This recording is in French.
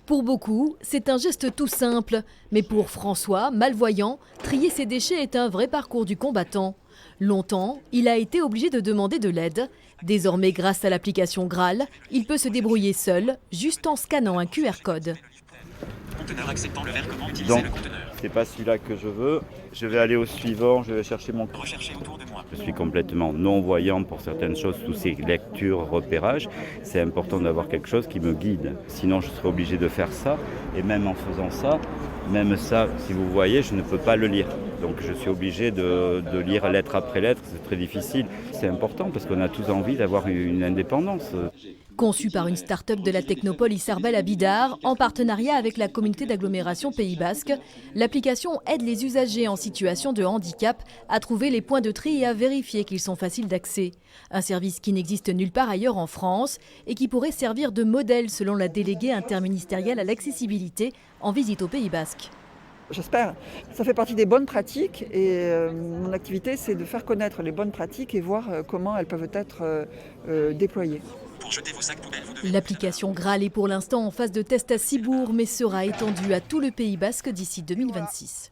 Pour beaucoup, c'est un geste tout simple. Mais pour François, malvoyant, trier ses déchets est un vrai parcours du combattant. Longtemps, il a été obligé de demander de l'aide. Désormais, grâce à l'application Graal, il peut se débrouiller seul, juste en scannant un QR code. Conteneur acceptant le verre, comment utiliser Donc, le conteneur? c'est pas celui-là que je veux. Je vais aller au suivant, je vais chercher mon... Rechercher autour de moi. Je suis complètement non-voyant pour certaines choses, tous ces lectures, repérages. C'est important d'avoir quelque chose qui me guide. Sinon, je serais obligé de faire ça. Et même en faisant ça, même ça, si vous voyez, je ne peux pas le lire. Donc je suis obligé de lire lettre après lettre, c'est très difficile. C'est important parce qu'on a tous envie d'avoir une indépendance. Conçu par une start-up de la technopole Isarbel à Bidart, en partenariat avec la communauté d'agglomération Pays Basque, l'application aide les usagers en situation de handicap à trouver les points de tri et à vérifier qu'ils sont faciles d'accès. Un service qui n'existe nulle part ailleurs en France et qui pourrait servir de modèle selon la déléguée interministérielle à l'accessibilité en visite au Pays Basque. J'espère. Ça fait partie des bonnes pratiques et mon activité, c'est de faire connaître les bonnes pratiques et voir comment elles peuvent être déployées. Pour jeter vos sacs poubelles, vous devez... L'application Graal est pour l'instant en phase de test à Cibourg, mais sera étendue à tout le Pays Basque d'ici 2026.